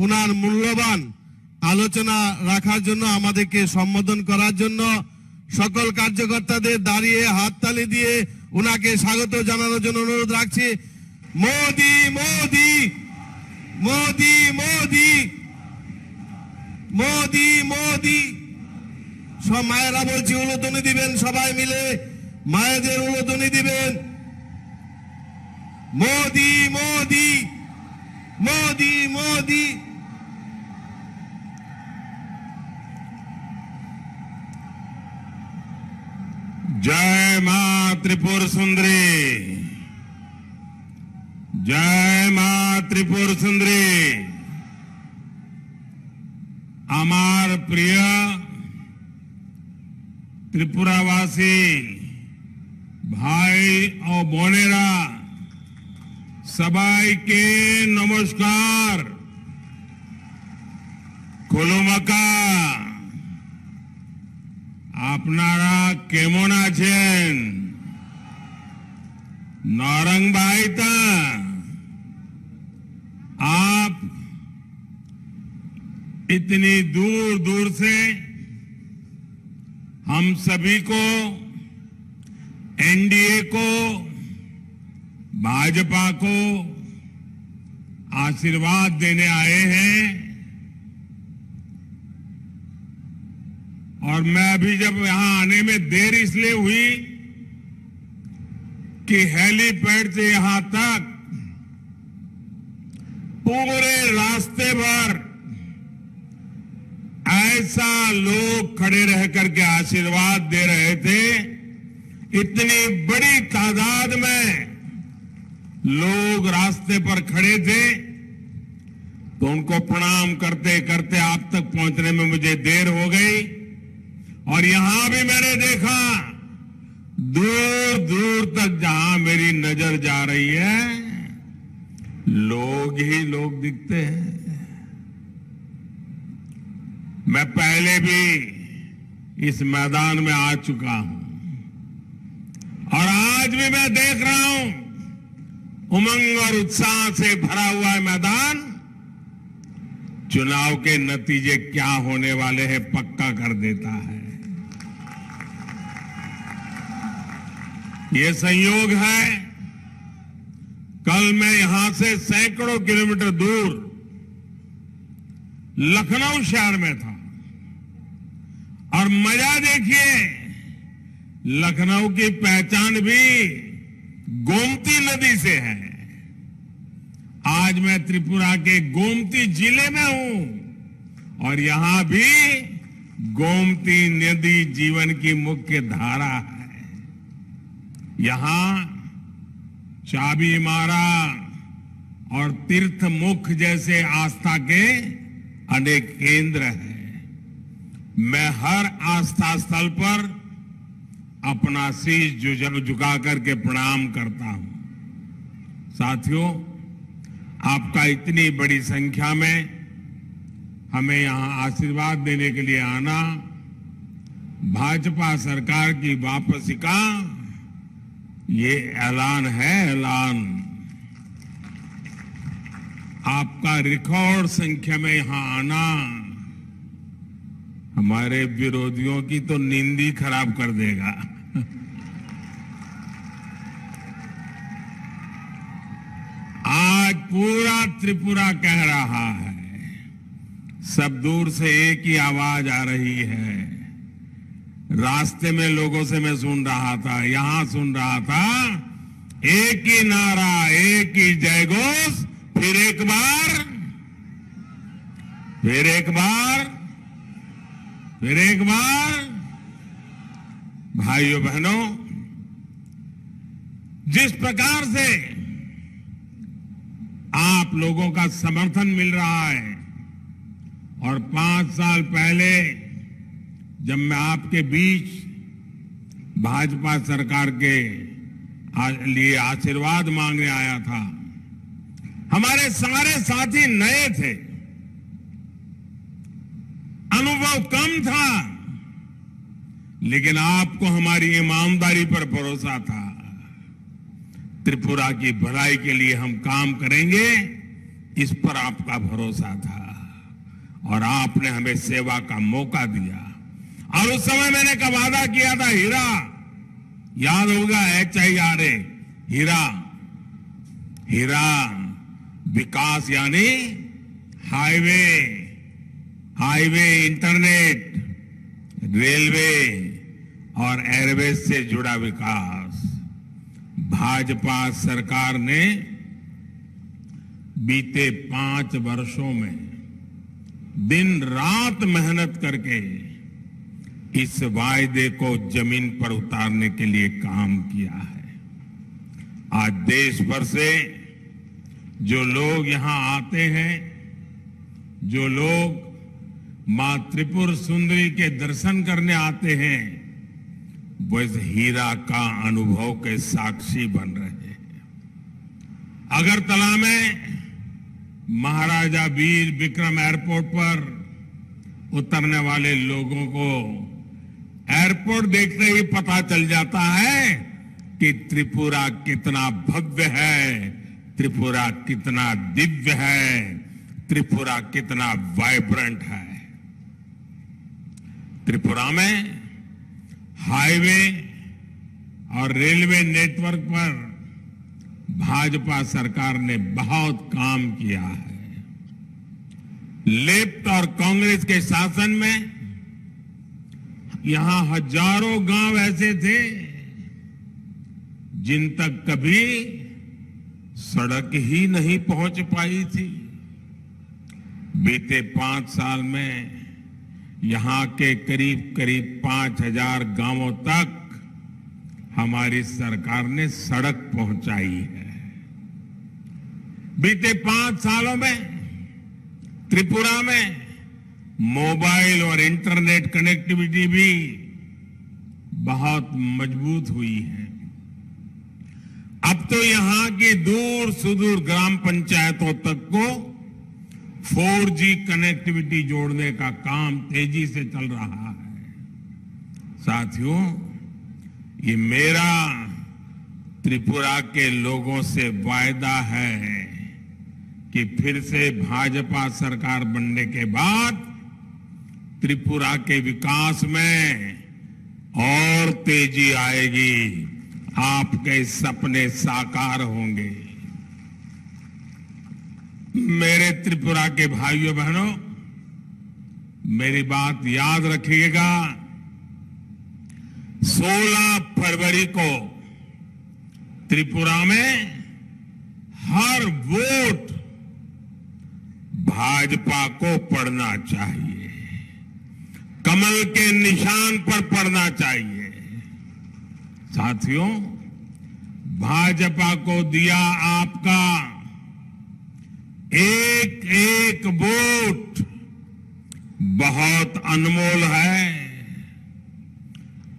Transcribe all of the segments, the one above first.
উনার মূল্যবান আলোচনা রাখার জন্য, আমাদেরকে সম্বোধন করার জন্য সকল কার্যকর্তাদের দাঁড়িয়ে হাততালি দিয়ে উনাকে স্বাগত জানানোর জন্য অনুরোধ রাখছি। মোদি মোদি মোদি মোদি মোদি মোদি। সব মায়েরা বলছি উলুধ্বনি দিবেন, সবাই মিলে মায়েদের উলুধ্বনি দিবেন। মোদি মোদি মোদি মোদি। जय मां त्रिपुर सुंदरी, जय मां त्रिपुर सुंदरी। আমার প্রিয় ত্রিপুরাবাসী ভাই ও বোনেরা, সবাইকে নমস্কার, খুলুমাকা। আপনারা কেমন আছেন? नौरंग भाई था, आप इतनी दूर दूर से हम सभी को, एनडीए को, भाजपा को आशीर्वाद देने आए हैं। और मैं अभी जब यहां आने में देर इसलिए हुई कि हेलीपैड से यहां तक पूरे रास्ते भर ऐसा लोग खड़े रह करके आशीर्वाद दे रहे थे। इतनी बड़ी तादाद में लोग रास्ते पर खड़े थे, तो उनको प्रणाम करते करते आप तक पहुंचने में मुझे देर हो गई। और यहां भी मैंने देखा दूर दूर तक जहां मेरी नजर जा रही है, लोग ही लोग दिखते हैं। मैं पहले भी इस मैदान में आ चुका हूं और आज भी मैं देख रहा हूं उमंग और उत्साह से भरा हुआ है मैदान। चुनाव के नतीजे क्या होने वाले हैं पक्का कर देता है। ये संयोग है, कल मैं यहां से सैकड़ों किलोमीटर दूर लखनऊ शहर में था और मजा देखिए, लखनऊ की पहचान भी गोमती नदी से है। आज मैं त्रिपुरा के गोमती जिले में हूं और यहां भी गोमती नदी जीवन की मुख्य धारा है। यहां चाबी मारा और तीर्थ मुख जैसे आस्था के अनेक केंद्र हैं। मैं हर आस्था स्थल पर अपना शीश झुका करके प्रणाम करता हूं। साथियों, आपका इतनी बड़ी संख्या में हमें यहां आशीर्वाद देने के लिए आना, भाजपा सरकार की वापसी का ये ऐलान है, ऐलान। आपका रिकॉर्ड संख्या में यहां आना हमारे विरोधियों की तो नींद ही खराब कर देगा। आज पूरा त्रिपुरा कह रहा है, सब दूर से एक ही आवाज आ रही है। रास्ते में लोगों से मैं सुन रहा था, यहां सुन रहा था, एक ही नारा, एक ही जयघोष, फिर एक बार, फिर एक बार, फिर एक बार। भाइयों बहनों, जिस प्रकार से आप लोगों का समर्थन मिल रहा है और 5 साल पहले जब मैं आपके बीच भाजपा सरकार के लिए आशीर्वाद मांगने आया था, हमारे सारे साथी नए थे, अनुभव कम था, लेकिन आपको हमारी ईमानदारी पर भरोसा था। त्रिपुरा की भलाई के लिए हम काम करेंगे, इस पर आपका भरोसा था। और आपने हमें सेवा का मौका दिया। और उस समय मैंने का वादा किया था, हीरा याद होगा, HIRA, हीरा, हीरा विकास यानी हाईवे, हाईवे, इंटरनेट, रेलवे और एयरवेज से जुड़ा विकास। भाजपा सरकार ने बीते 5 वर्षों में दिन रात मेहनत करके इस वायदे को जमीन पर उतारने के लिए काम किया है। आज देश भर से जो लोग यहां आते हैं, जो लोग मां त्रिपुर सुंदरी के दर्शन करने आते हैं, वो इस हीरा का अनुभव के साक्षी बन रहे हैं। अगरतला में महाराजा वीर विक्रम एयरपोर्ट पर उतरने वाले लोगों को एयरपोर्ट देखते ही पता चल जाता है कि त्रिपुरा कितना भव्य है, त्रिपुरा कितना दिव्य है, त्रिपुरा कितना वाइब्रेंट है। त्रिपुरा में हाईवे और रेलवे नेटवर्क पर भाजपा सरकार ने बहुत काम किया है। लेफ्ट और कांग्रेस के शासन में यहां हजारों गांव ऐसे थे जिन तक कभी सड़क ही नहीं पहुंच पाई थी। बीते 5 साल में यहां के करीब करीब 5000 गांवों तक हमारी सरकार ने सड़क पहुंचाई है। बीते 5 सालों में त्रिपुरा में मोबाइल और इंटरनेट कनेक्टिविटी भी बहुत मजबूत हुई है। अब तो यहां की दूर सुदूर ग्राम पंचायतों तक को 4G कनेक्टिविटी जोड़ने का काम तेजी से चल रहा है। साथियों, ये मेरा त्रिपुरा के लोगों से वायदा है कि फिर से भाजपा सरकार बनने के बाद त्रिपुरा के विकास में और तेजी आएगी, आपके सपने साकार होंगे। मेरे त्रिपुरा के भाइयों बहनों, मेरी बात याद रखिएगा। 16 फरवरी को त्रिपुरा में हर वोट भाजपा को पड़ना चाहिए, कमल के निशान पर पड़ना चाहिए। साथियों, भाजपा को दिया आपका एक एक वोट बहुत अनमोल है।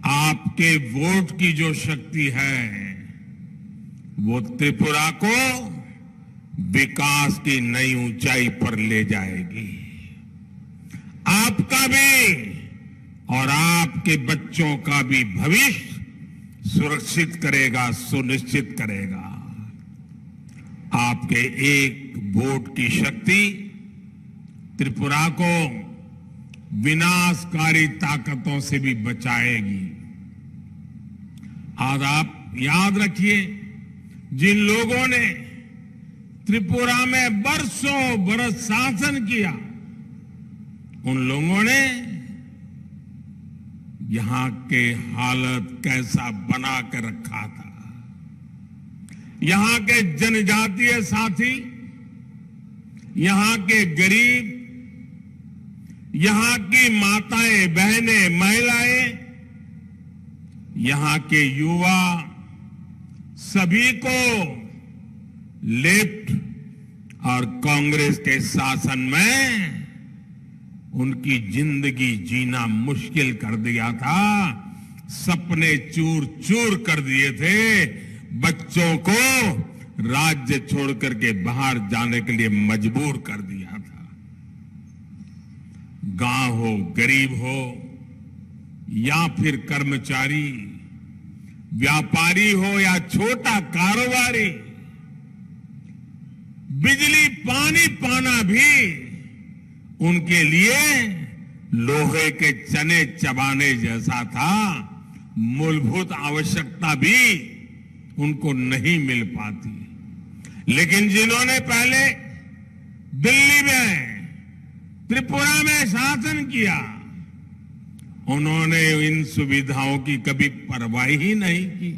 आपके वोट की जो शक्ति है वो त्रिपुरा को विकास की नई ऊंचाई पर ले जाएगी। आपका भी और आपके बच्चों का भी भविष्य सुरक्षित करेगा, सुनिश्चित करेगा। आपके एक वोट की शक्ति त्रिपुरा को विनाशकारी ताकतों से भी बचाएगी। आज आप याद रखिए, जिन लोगों ने त्रिपुरा में बरसों बरस शासन किया, उन लोगों ने यहां के हालत कैसा बना कर रखा था। यहां के जनजातीय साथी, यहां के गरीब, यहां की माताएं, बहनें, महिलाएं, यहां के युवा, सभी को लेफ्ट और कांग्रेस के शासन में उनकी जिंदगी जीना मुश्किल कर दिया था। सपने चूर चूर कर दिए थे। बच्चों को राज्य छोड़ करके बाहर जाने के लिए मजबूर कर दिया था। गांव हो, गरीब हो या फिर कर्मचारी, व्यापारी हो या छोटा कारोबारी, बिजली पानी पाना भी उनके लिए लोहे के चने चबाने जैसा था। मूलभूत आवश्यकता भी उनको नहीं मिल पाती। लेकिन जिन्होंने पहले दिल्ली में, त्रिपुरा में शासन किया, उन्होंने इन सुविधाओं की कभी परवाह ही नहीं की।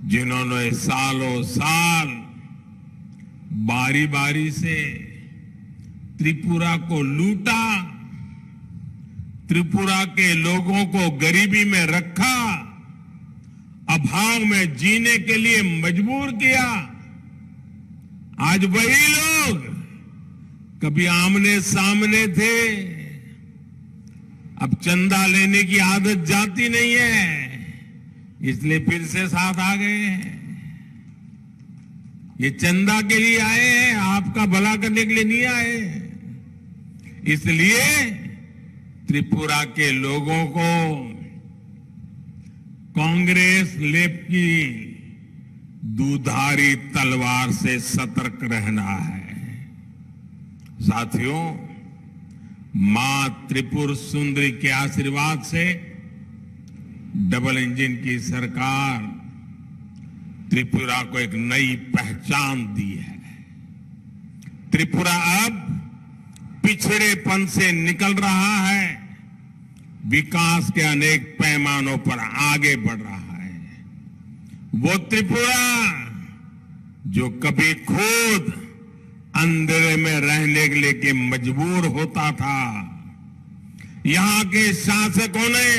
जिन्होंने सालों साल बारी बारी से त्रिपुरा को लूटा, त्रिपुरा के लोगों को गरीबी में रखा, अभाव में जीने के लिए मजबूर किया, आज वही लोग कभी आमने सामने थे, अब चंदा लेने की आदत जाती नहीं है, इसलिए फिर से साथ आ गए हैं। ये चंदा के लिए आए हैं, आपका भला करने के लिए नहीं आए। इसलिए त्रिपुरा के लोगों को कांग्रेस लेप की दुधारी तलवार से सतर्क रहना है। साथियों, मां त्रिपुर सुंदरी के आशीर्वाद से डबल इंजन की सरकार त्रिपुरा को एक नई पहचान दी है। त्रिपुरा अब पिछड़ेपन से निकल रहा है, विकास के अनेक पैमानों पर आगे बढ़ रहा है। वो त्रिपुरा जो कभी खुद अंधेरे में रहने के लिए मजबूर होता था, यहां के शासकों ने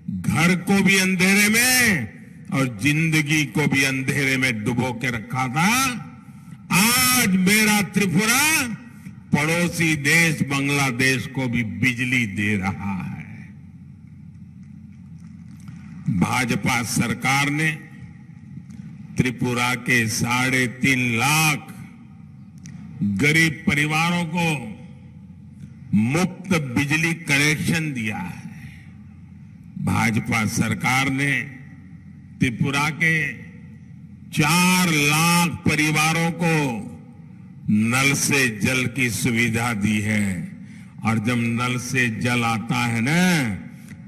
घर को भी अंधेरे में और जिंदगी को भी अंधेरे में डुबो के रखा था। आज मेरा त्रिपुरा पड़ोसी देश बांग्लादेश को भी बिजली दे रहा है। भाजपा सरकार ने त्रिपुरा के 3.5 लाख गरीब परिवारों को मुफ्त बिजली कनेक्शन दिया है। भाजपा सरकार ने त्रिपुरा के 4 लाख परिवारों को नल से जल की सुविधा दी है। और जब नल से जल आता है ना,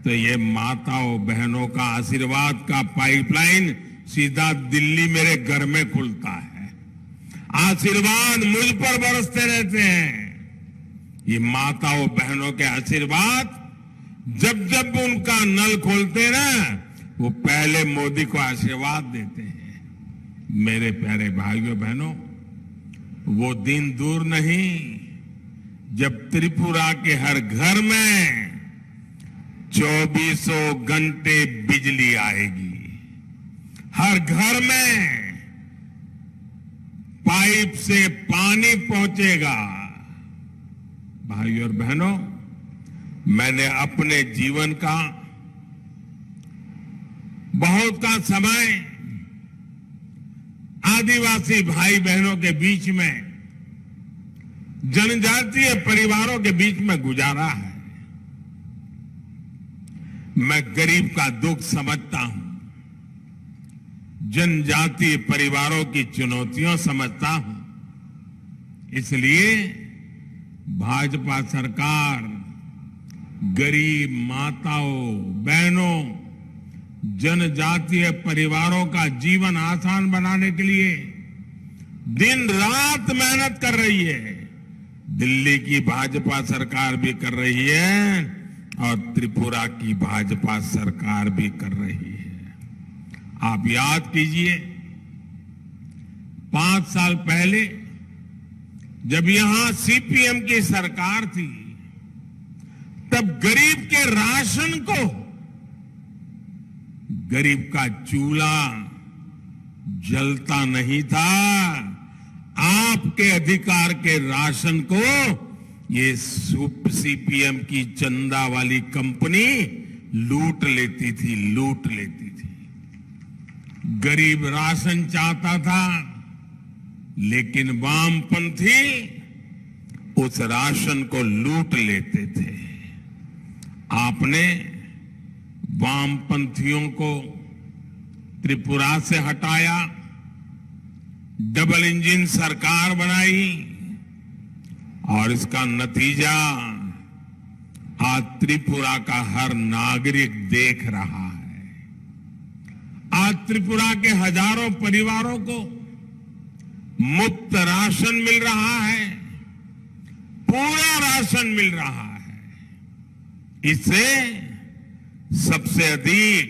तो ये माताओं बहनों का आशीर्वाद का पाइपलाइन सीधा दिल्ली मेरे घर में खुलता है। आशीर्वाद मुझ पर बरसते रहते हैं। ये माताओं बहनों के आशीर्वाद जब जब उनका नल खोलते ना, वो पहले मोदी को आशीर्वाद देते हैं। मेरे प्यारे भाइयों बहनों, वो दिन दूर नहीं जब त्रिपुरा के हर घर में 24 घंटे बिजली आएगी। हर घर में पाइप से पानी पहुंचेगा। भाइयों और बहनों, मैंने अपने जीवन का बहुत का समय आदिवासी भाई बहनों के बीच में, जनजातीय परिवारों के बीच में गुजारा है। मैं गरीब का दुख समझता हूं, जनजातीय परिवारों की चुनौतियां समझता हूं। इसलिए भाजपा सरकार गरीब माताओं बहनों, जनजातीय परिवारों का जीवन आसान बनाने के लिए दिन रात मेहनत कर रही है। दिल्ली की भाजपा सरकार भी कर रही है और त्रिपुरा की भाजपा सरकार भी कर रही है। आप याद कीजिए, 5 साल पहले जब यहां सीपीएम की सरकार थी, तब गरीब के राशन को, गरीब का चूल्हा जलता नहीं था। आपके अधिकार के राशन को ये सीपीएम की चंदा वाली कंपनी लूट लेती थी। गरीब राशन चाहता था, लेकिन वामपंथी उस राशन को लूट लेते थे। आपने वामपंथियों को त्रिपुरा से हटाया, डबल इंजन सरकार बनाई और इसका नतीजा आज त्रिपुरा का हर नागरिक देख रहा है। आज त्रिपुरा के हजारों परिवारों को मुफ्त राशन मिल रहा है, पूरा राशन मिल रहा है। इससे सबसे अधिक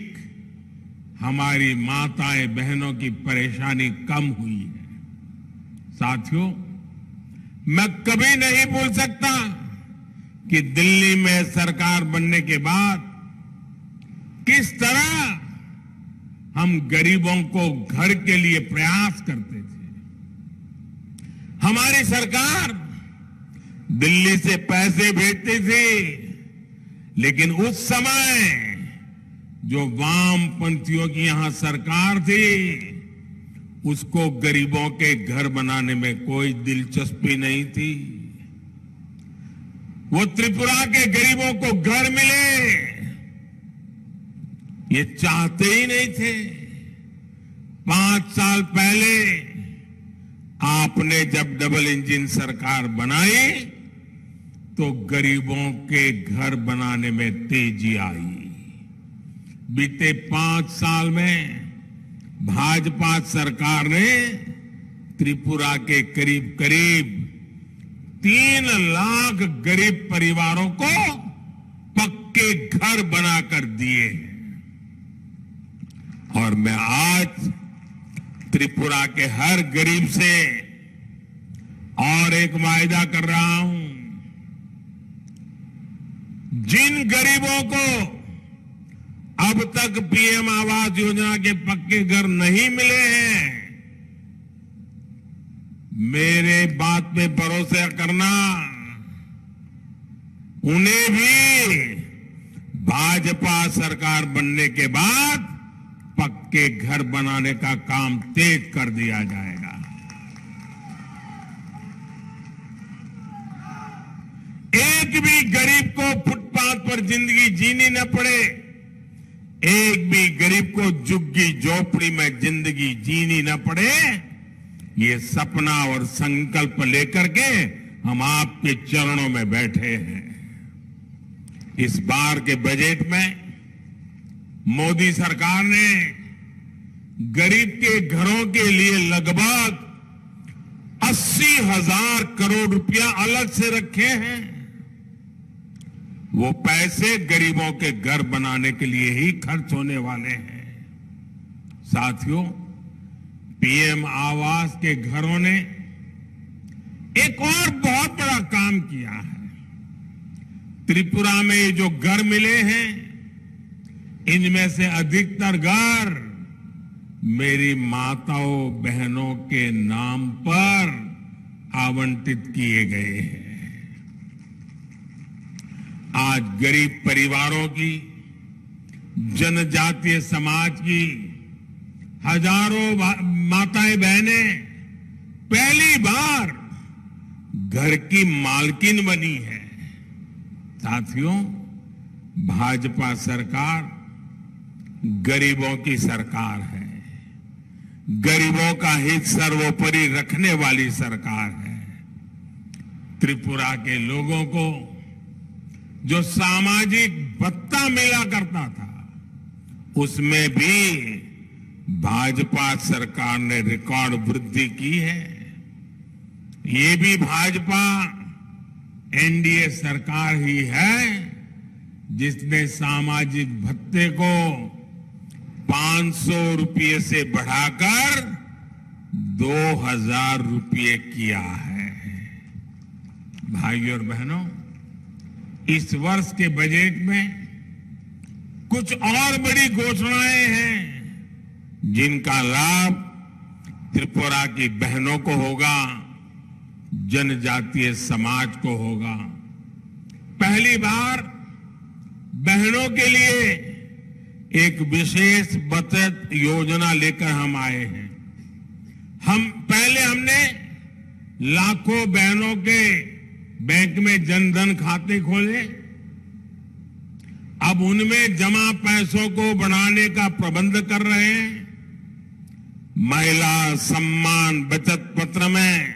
हमारी माताएं बहनों की परेशानी कम हुई है। साथियों, मैं कभी नहीं भूल सकता कि दिल्ली में सरकार बनने के बाद किस तरह हम गरीबों को घर के लिए प्रयास करते थे। हमारी सरकार दिल्ली से पैसे भेजती थी, लेकिन उस समय जो वामपंथियों की यहां सरकार थी, उसको गरीबों के घर बनाने में कोई दिलचस्पी नहीं थी। वो त्रिपुरा के गरीबों को घर मिले, ये चाहते ही नहीं थे। 5 साल पहले आपने जब डबल इंजन सरकार बनाई तो गरीबों के घर बनाने में तेजी आई। बीते 5 साल में भाजपा सरकार ने त्रिपुरा के करीब करीब 3 लाख गरीब परिवारों को पक्के घर बनाकर दिए हैं। और मैं आज त्रिपुरा के हर गरीब से और एक वायदा कर रहा हूं। जिन गरीबों को अब तक पीएम आवास योजना के पक्के घर नहीं मिले हैं, मेरे बात पे भरोसा करना, उन्हें भी भाजपा सरकार बनने के बाद पक्के घर बनाने का काम तेज कर दिया जाएगा। एक भी गरीब को फुटपाथ पर जिंदगी जीनी न पड़े, एक भी गरीब को झुग्गी झोपड़ी में जिंदगी जीनी न पड़े, ये सपना और संकल्प लेकर के हम आपके चरणों में बैठे हैं। इस बार के बजट में मोदी सरकार ने गरीब के घरों के लिए लगभग 80,000 करोड़ रुपया अलग से रखे हैं। वो पैसे गरीबों के घर बनाने के लिए ही खर्च होने वाले हैं। साथियों, पीएम आवास के घरों ने एक और बहुत बड़ा काम किया है। त्रिपुरा में ये जो घर मिले हैं, इनमें से अधिकतर घर मेरी माताओं बहनों के नाम पर आवंटित किए गए हैं। आज गरीब परिवारों की, जनजातीय समाज की हजारों माताएं बहनें पहली बार घर की मालकिन बनी है। साथियों, भाजपा सरकार गरीबों की सरकार है, गरीबों का हित सर्वोपरि रखने वाली सरकार है। त्रिपुरा के लोगों को जो सामाजिक भत्ता मिला करता था, उसमें भी भाजपा सरकार ने रिकॉर्ड वृद्धि की है। ये भी भाजपा एनडीए सरकार ही है जिसने सामाजिक भत्ते को 500 रुपये से बढ़ाकर 2,000 रुपये किया है। भाइयों और बहनों, इस वर्ष के बजट में कुछ और बड़ी घोषणाएं हैं जिनका लाभ त्रिपुरा की बहनों को होगा, जनजातीय समाज को होगा। पहली बार बहनों के लिए एक विशेष बचत योजना लेकर हम आए हैं। हमने लाखों बहनों के बैंक में जनधन खाते खोले। अब उनमें जमा पैसों को बढ़ाने का प्रबंध कर रहे हैं। महिला सम्मान बचत पत्र में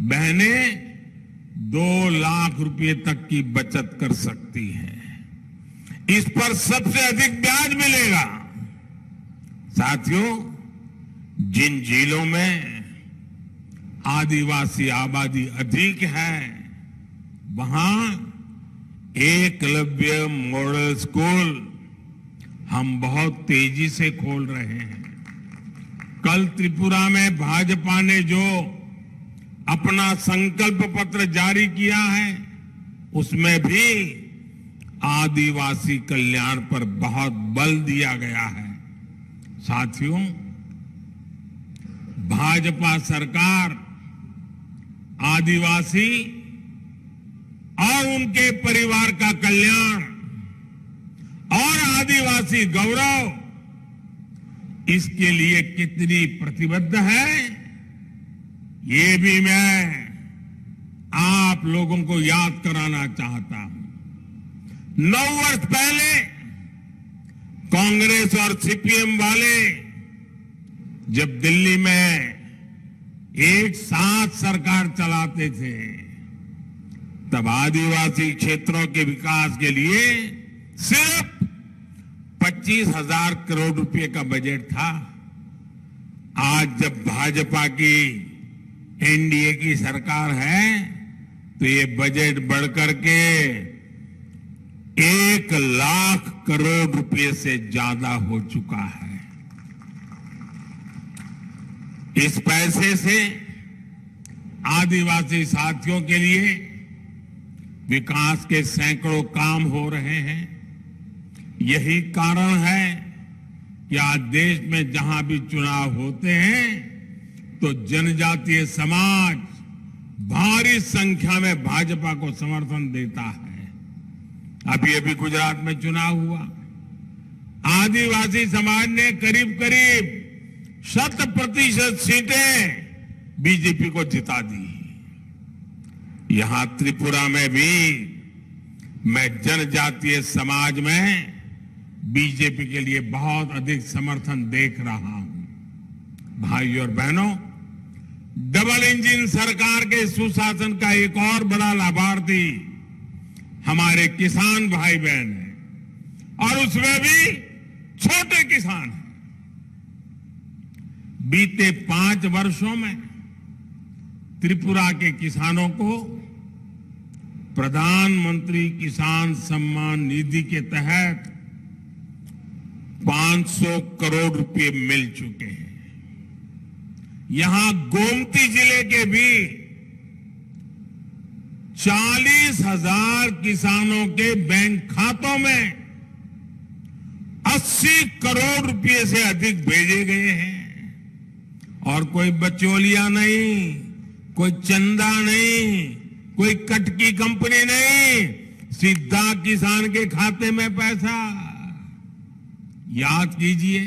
बहनें 2 लाख रुपए तक की बचत कर सकती है। इस पर सबसे अधिक ब्याज मिलेगा। साथियों, जिन जिलों में आदिवासी आबादी अधिक है, वहां एकलव्य मॉडल स्कूल हम बहुत तेजी से खोल रहे हैं। कल त्रिपुरा में भाजपा ने जो अपना संकल्प पत्र जारी किया है, उसमें भी आदिवासी कल्याण पर बहुत बल दिया गया है। साथियों, भाजपा सरकार आदिवासी और उनके परिवार का कल्याण और आदिवासी गौरव, इसके लिए कितनी प्रतिबद्ध है, ये भी मैं आप लोगों को याद कराना चाहता हूं। 9 वर्ष पहले कांग्रेस और सीपीएम वाले जब दिल्ली में एक साथ सरकार चलाते थे, तब आदिवासी क्षेत्रों के विकास के लिए सिर्फ 25,000 करोड़ रुपए का बजट था। आज जब भाजपा की एनडीए की सरकार है, तो ये बजट बढ़कर के 1 लाख करोड़ रुपए से ज्यादा हो चुका है। इस पैसे से आदिवासी साथियों के लिए विकास के सैकड़ों काम हो रहे हैं। यही कारण है कि आज देश में जहां भी चुनाव होते हैं, तो जनजातीय समाज भारी संख्या में भाजपा को समर्थन देता है। अभी अभी गुजरात में चुनाव हुआ, आदिवासी समाज ने करीब करीब 100% सीटें बीजेपी को जिता दी। यहां त्रिपुरा में भी मैं जनजातीय समाज में बीजेपी के लिए बहुत अधिक समर्थन देख रहा हूं। भाइयों और बहनों, डबल इंजन सरकार के सुशासन का एक और बड़ा लाभार्थी हमारे किसान भाई बहन हैं, और उसमें भी छोटे किसान हैं। बीते 5 वर्षों में त्रिपुरा के किसानों को प्रधानमंत्री किसान सम्मान निधि के तहत 500 करोड़ रुपए मिल चुके हैं। यहां गोमती जिले के भी 40,000 किसानों के बैंक खातों में 80 करोड़ रुपए से अधिक भेजे गए हैं। और कोई बचौलिया नहीं, कोई चंदा नहीं, कोई कट की कंपनी नहीं, सीधा किसान के खाते में पैसा। याद कीजिए,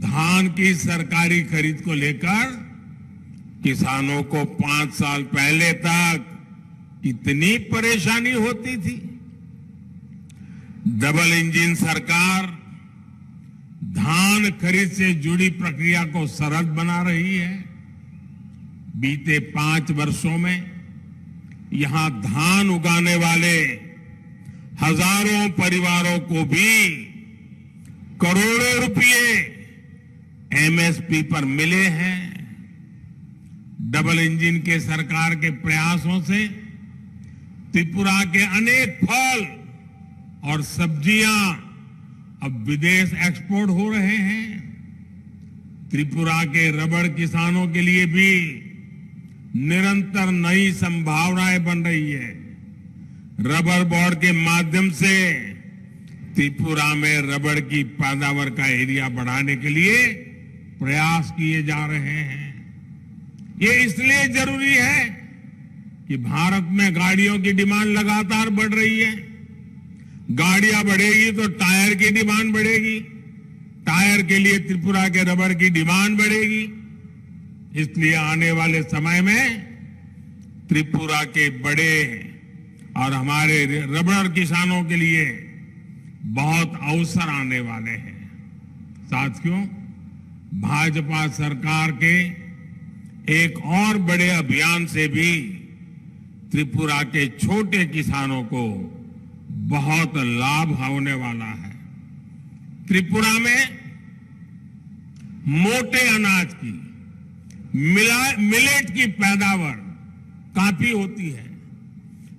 धान की सरकारी खरीद को लेकर किसानों को 5 साल पहले तक कितनी परेशानी होती थी। डबल इंजन सरकार धान खरीद से जुड़ी प्रक्रिया को सरल बना रही है। बीते 5 वर्षों में यहां धान उगाने वाले हजारों परिवारों को भी करोड़ों रुपए एमएसपी पर मिले हैं। डबल इंजन के सरकार के प्रयासों से त्रिपुरा के अनेक फल और सब्जियां अब विदेश एक्सपोर्ट हो रहे हैं। त्रिपुरा के रबड़ किसानों के लिए भी निरंतर नई संभावनाएं बन रही है। रबर बोर्ड के माध्यम से त्रिपुरा में रबड़ की पैदावार का एरिया बढ़ाने के लिए प्रयास किए जा रहे हैं। ये इसलिए जरूरी है कि भारत में गाड़ियों की डिमांड लगातार बढ़ रही है। गाड़ियां बढ़ेगी तो टायर की डिमांड बढ़ेगी, टायर के लिए त्रिपुरा के रबड़ की डिमांड बढ़ेगी। इसलिए आने वाले समय में त्रिपुरा के बड़े और हमारे रबड़ किसानों के लिए बहुत अवसर आने वाले हैं। साथियों, भाजपा सरकार के एक और बड़े अभियान से भी त्रिपुरा के छोटे किसानों को बहुत लाभ होने वाला है। त्रिपुरा में मोटे अनाज की मिलेट की पैदावार काफी होती है।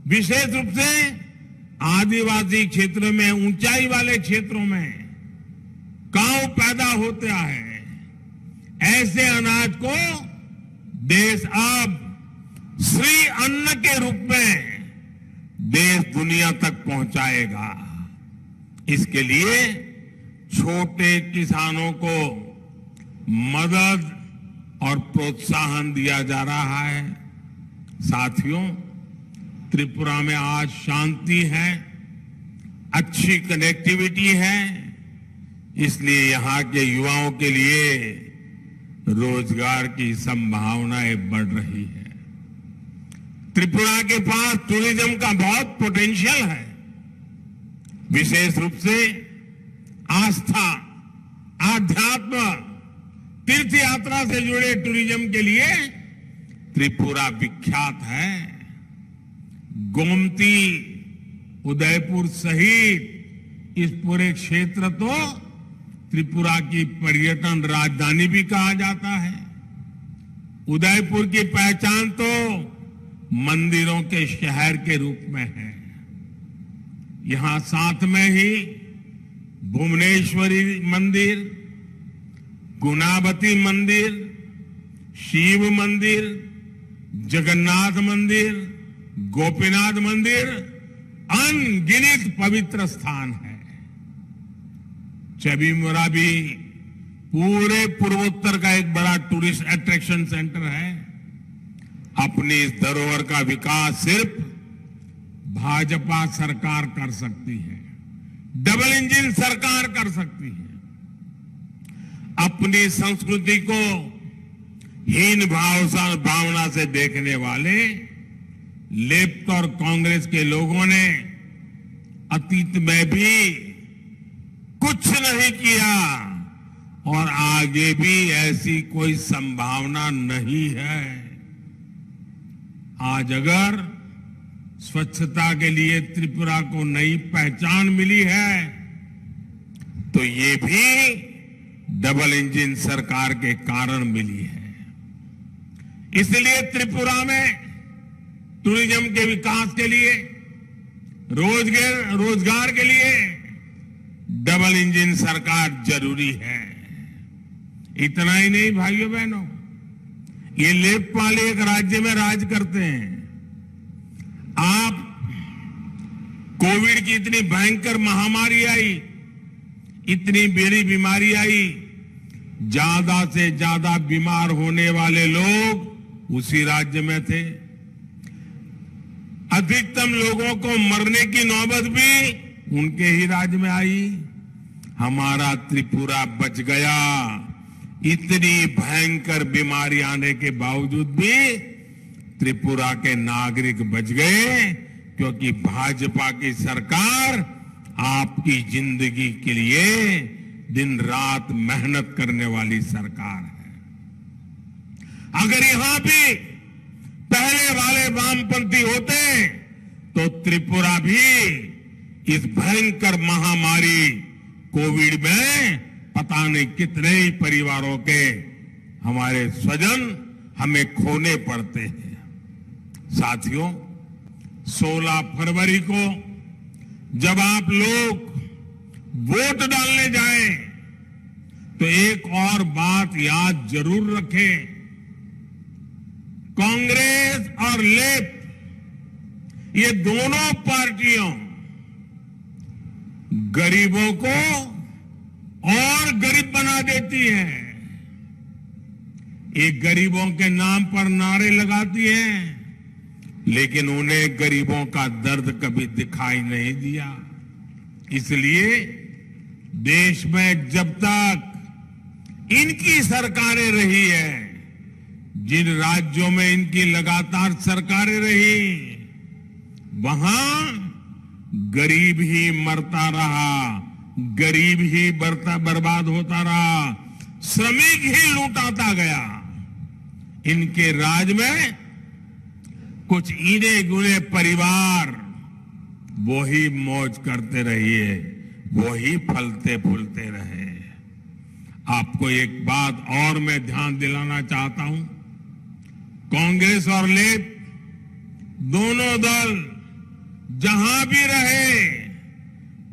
विशेष रूप से आदिवासी क्षेत्र में, ऊंचाई वाले क्षेत्रों में काव पैदा होता है। ऐसे अनाज को देश अब श्री अन्न के रूप में देश दुनिया तक पहुंचाएगा। इसके लिए छोटे किसानों को मदद और प्रोत्साहन दिया जा रहा है। साथियों, त्रिपुरा में आज शांति है, अच्छी कनेक्टिविटी है, इसलिए यहां के युवाओं के लिए रोजगार की संभावनाएं बढ़ रही है। त्रिपुरा के पास टूरिज्म का बहुत पोटेंशियल है। विशेष रूप से आस्था, आध्यात्म, तीर्थ यात्रा से जुड़े टूरिज्म के लिए त्रिपुरा विख्यात है। गोमती, उदयपुर सहित इस पूरे क्षेत्र तो त्रिपुरा की पर्यटन राजधानी भी कहा जाता है। उदयपुर की पहचान तो मंदिरों के शहर के रूप में है। यहां साथ में ही भुवनेश्वरी मंदिर, गुणावती मंदिर, शिव मंदिर, जगन्नाथ मंदिर, गोपीनाथ मंदिर अनगिनत पवित्र स्थान है। चबीमुरा भी पूरे पूर्वोत्तर का एक बड़ा टूरिस्ट अट्रैक्शन सेंटर है। अपनी इस धरोहर का विकास सिर्फ भाजपा सरकार कर सकती है, डबल इंजन सरकार कर सकती है। अपनी संस्कृति को हीन भावना से देखने वाले लेफ्ट और कांग्रेस के लोगों ने अतीत में भी कुछ नहीं किया और आगे भी ऐसी कोई संभावना नहीं है। आज अगर स्वच्छता के लिए त्रिपुरा को नई पहचान मिली है तो ये भी डबल इंजन सरकार के कारण मिली है। इसलिए त्रिपुरा में टूरिज्म के विकास के लिए, रोजगार के लिए डबल इंजन सरकार जरूरी है। इतना ही नहीं भाइयों बहनों, ये लेफ्ट वाले एक राज्य में राज करते हैं। आप कोविड की इतनी भयंकर महामारी आई, इतनी बड़ी बीमारी आई, ज्यादा से ज्यादा बीमार होने वाले लोग उसी राज्य में थे। अधिकतम लोगों को मरने की नौबत भी उनके ही राज्य में आई। हमारा त्रिपुरा बच गया। इतनी भयंकर बीमारी आने के बावजूद भी त्रिपुरा के नागरिक बच गए, क्योंकि भाजपा की सरकार आपकी जिंदगी के लिए दिन रात मेहनत करने वाली सरकार है। अगर यहां भी पहले वाले वामपंथी होते तो त्रिपुरा भी इस भयंकर महामारी कोविड में पता नहीं कितने ही परिवारों के हमारे स्वजन हमें खोने पड़ते हैं। साथियों, 16 फरवरी को जब आप लोग वोट डालने जाएं तो एक और बात याद जरूर रखें। कांग्रेस और लेफ्ट, ये दोनों पार्टियों गरीबों को और गरीब बना देती है। ये गरीबों के नाम पर नारे लगाती है, लेकिन उन्हें गरीबों का दर्द कभी दिखाई नहीं दिया। इसलिए देश में जब तक इनकी सरकारें रही है, जिन राज्यों में इनकी लगातार सरकारें रही, वहां गरीब ही मरता रहा, गरीब ही बर्बाद होता रहा, श्रमिक ही लूटाता गया। इनके राज में कुछ इने गुने परिवार वो ही मौज करते रहिए, वो ही फलते फूलते रहे। आपको एक बात और मैं ध्यान दिलाना चाहता हूं, कांग्रेस और लेफ्ट दोनों दल जहां भी रहे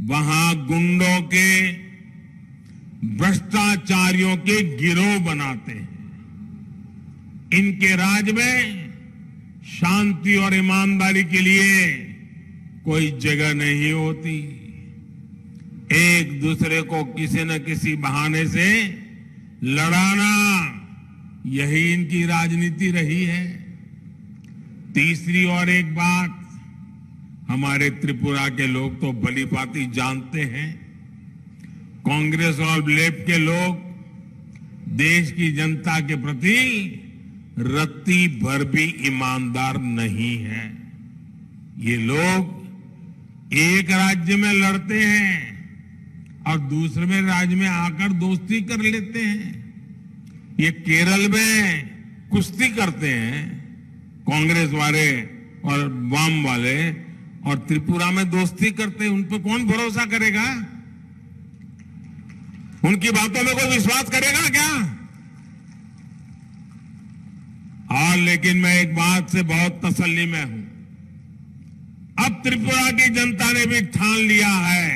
वहां गुंडों के, भ्रष्टाचारियों के गिरोह बनाते हैं। इनके राज में शांति और ईमानदारी के लिए कोई जगह नहीं होती। एक दूसरे को किसी न किसी बहाने से लड़ाना, यही इनकी राजनीति रही है। तीसरी और एक बात हमारे त्रिपुरा के लोग तो भलीभांति जानते हैं, कांग्रेस और लेफ्ट के लोग देश की जनता के प्रति रत्ती भर भी ईमानदार नहीं है। ये लोग एक राज्य में लड़ते हैं और दूसरे में राज्य में आकर दोस्ती कर लेते हैं। ये केरल में कुश्ती करते हैं कांग्रेस वाले और वाम वाले, और त्रिपुरा में दोस्ती करते हैं। उन पर कौन भरोसा करेगा? उनकी बातों में कोई विश्वास करेगा क्या? हाँ, लेकिन मैं एक बात से बहुत तसल्ली में हूं, अब त्रिपुरा की जनता ने भी ठान लिया है।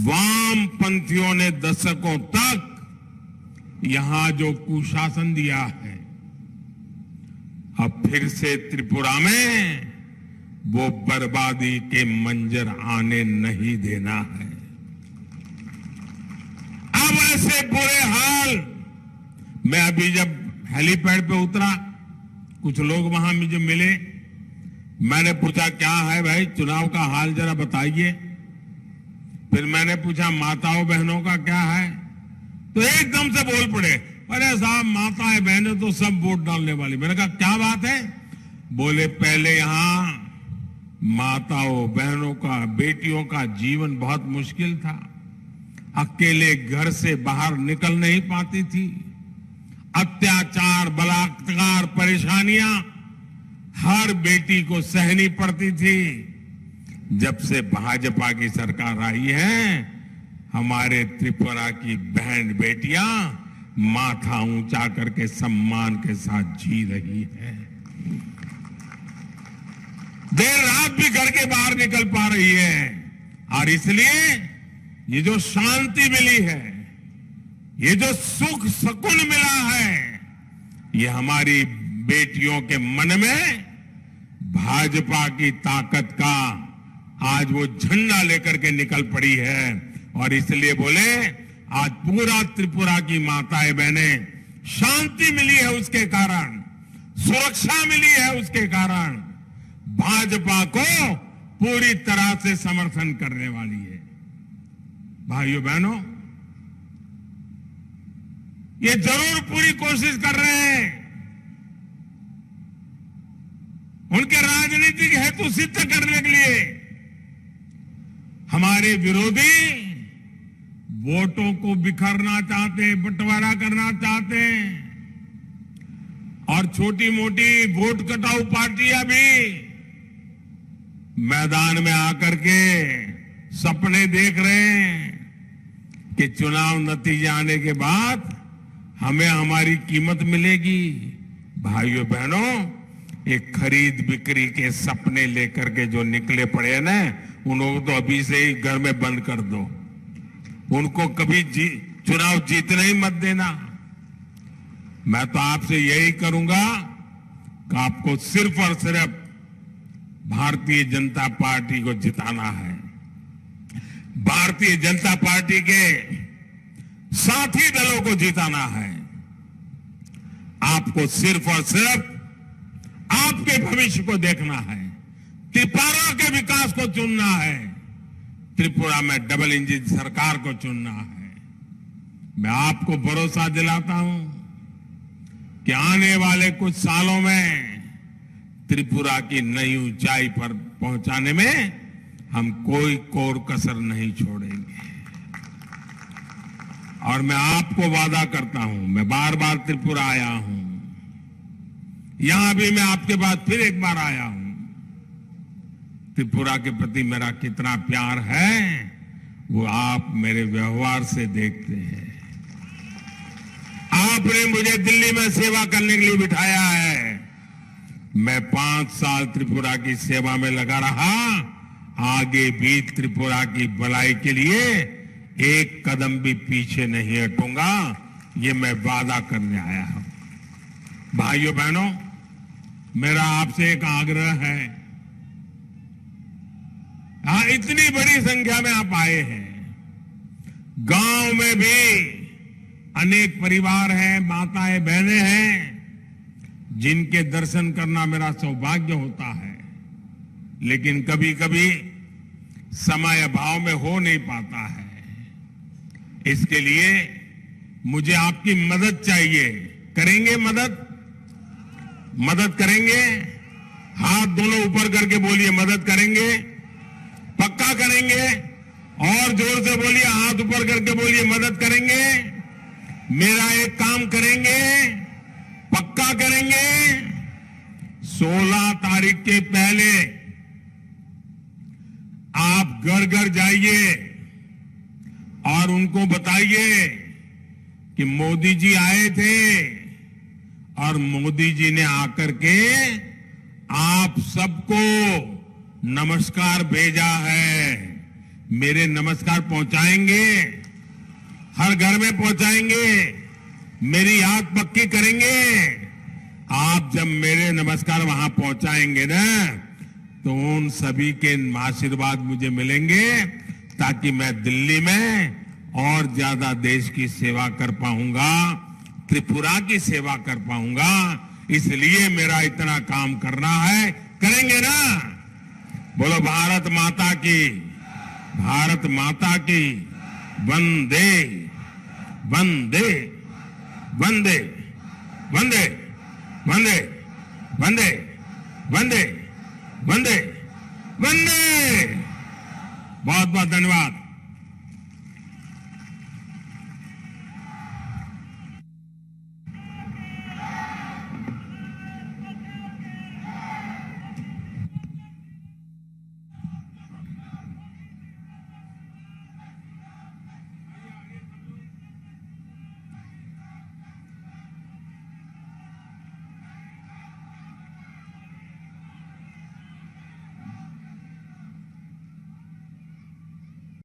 वामपंथियों ने दशकों तक यहां जो कुशासन दिया है, अब फिर से त्रिपुरा में वो बर्बादी के मंजर आने नहीं देना है। अब ऐसे बुरे हाल, मैं अभी जब हेलीपैड पे उतरा, कुछ लोग वहां मुझे मिले, मैंने पूछा क्या है भाई चुनाव का हाल जरा बताइए। फिर मैंने पूछा माताओं बहनों का क्या है, तो एकदम से बोल पड़े, अरे साहब माताएं बहनें तो सब वोट डालने वाली। मैंने कहा क्या बात है? बोले पहले यहां माताओं बहनों का, बेटियों का जीवन बहुत मुश्किल था, अकेले घर से बाहर निकल नहीं पाती थी, अत्याचार बलात्कार परेशानियां हर बेटी को सहनी पड़ती थी। जब से भाजपा की सरकार आई है, हमारे त्रिपुरा की बहन बेटियां माथा ऊंचा करके सम्मान के साथ जी रही है, देर रात भी घर के बाहर निकल पा रही है। और इसलिए ये जो शांति मिली है, ये जो सुख सुकून मिला है, ये हमारी बेटियों के मन में भाजपा की ताकत का आज वो झंडा लेकर के निकल पड़ी है। और इसलिए बोले आज पूरा त्रिपुरा की माताएं बहनें, शांति मिली है उसके कारण, सुरक्षा मिली है उसके कारण, भाजपा को पूरी तरह से समर्थन करने वाली है। भाइयों बहनों, ये जरूर पूरी कोशिश कर रहे हैं उनके राजनीतिक हेतु सिद्ध करने के लिए। हमारे विरोधी वोटों को बिखरना चाहते हैं, बंटवारा करना चाहते हैं, और छोटी मोटी वोट कटाऊ पार्टियां भी मैदान में आकर के सपने देख रहे हैं कि चुनाव नतीजे आने के बाद हमें हमारी कीमत मिलेगी। भाइयों बहनों, एक खरीद बिक्री के सपने लेकर के जो निकले पड़े हैं ना, उनको तो अभी से ही घर में बंद कर दो। उनको कभी चुनाव जीतने ही मत देना। मैं तो आपसे यही करूंगा कि आपको सिर्फ और सिर्फ भारतीय जनता पार्टी को जिताना है। भारतीय जनता पार्टी के साथी दलों को जिताना है। आपको सिर्फ और सिर्फ आपके भविष्य को देखना है, त्रिपुरा के विकास को चुनना है, त्रिपुरा में डबल इंजन सरकार को चुनना है। मैं आपको भरोसा दिलाता हूं कि आने वाले कुछ सालों में त्रिपुरा की नई ऊंचाई पर पहुंचाने में हम कोई कोर कसर नहीं छोड़ेंगे। और मैं आपको वादा करता हूं, मैं बार बार त्रिपुरा आया हूं, यहां भी मैं आपके पास फिर एक बार आया हूं। त्रिपुरा के प्रति मेरा कितना प्यार है वो आप मेरे व्यवहार से देखते हैं। आपने मुझे दिल्ली में सेवा करने के लिए बिठाया है। मैं 5 साल त्रिपुरा की सेवा में लगा रहा। आगे भी त्रिपुरा की भलाई के लिए एक कदम भी पीछे नहीं हटूंगा, ये मैं वादा करने आया हूं। भाइयों बहनों, मेरा आपसे एक आग्रह है। इतनी बड़ी संख्या में आप आए हैं। गांव में भी अनेक परिवार हैं, माताएं, बहनें हैं जिनके दर्शन करना मेरा सौभाग्य होता है, लेकिन कभी कभी समय अभाव में हो नहीं पाता है। इसके लिए मुझे आपकी मदद चाहिए। करेंगे मदद? मदद करेंगे? हाथ दोनों ऊपर करके बोलिए, मदद करेंगे? पक्का करेंगे? और जोर से बोलिए, हाथ ऊपर करके बोलिए, मदद करेंगे? मेरा एक काम करेंगे? पक्का करेंगे? 16 तारीख के पहले आप घर घर जाइए और उनको बताइए कि मोदी जी आए थे और मोदी जी ने आकर के आप सबको नमस्कार भेजा है। मेरे नमस्कार पहुंचाएंगे, हर घर में पहुंचाएंगे, मेरी याद पक्की करेंगे। आप जब मेरे नमस्कार वहां पहुंचाएंगे ना, तो उन सभी के आशीर्वाद मुझे मिलेंगे, ताकि मैं दिल्ली में और ज्यादा देश की सेवा कर पाऊंगा, त्रिपुरा की सेवा कर पाऊंगा। इसलिए मेरा इतना काम करना है। करेंगे ना? बोलो भारत माता की, भारत माता की। वंदे वंदे वंदे वंदे वंदे वंदे वंदे वंदे वंदे। बहुत बहुत धन्यवाद।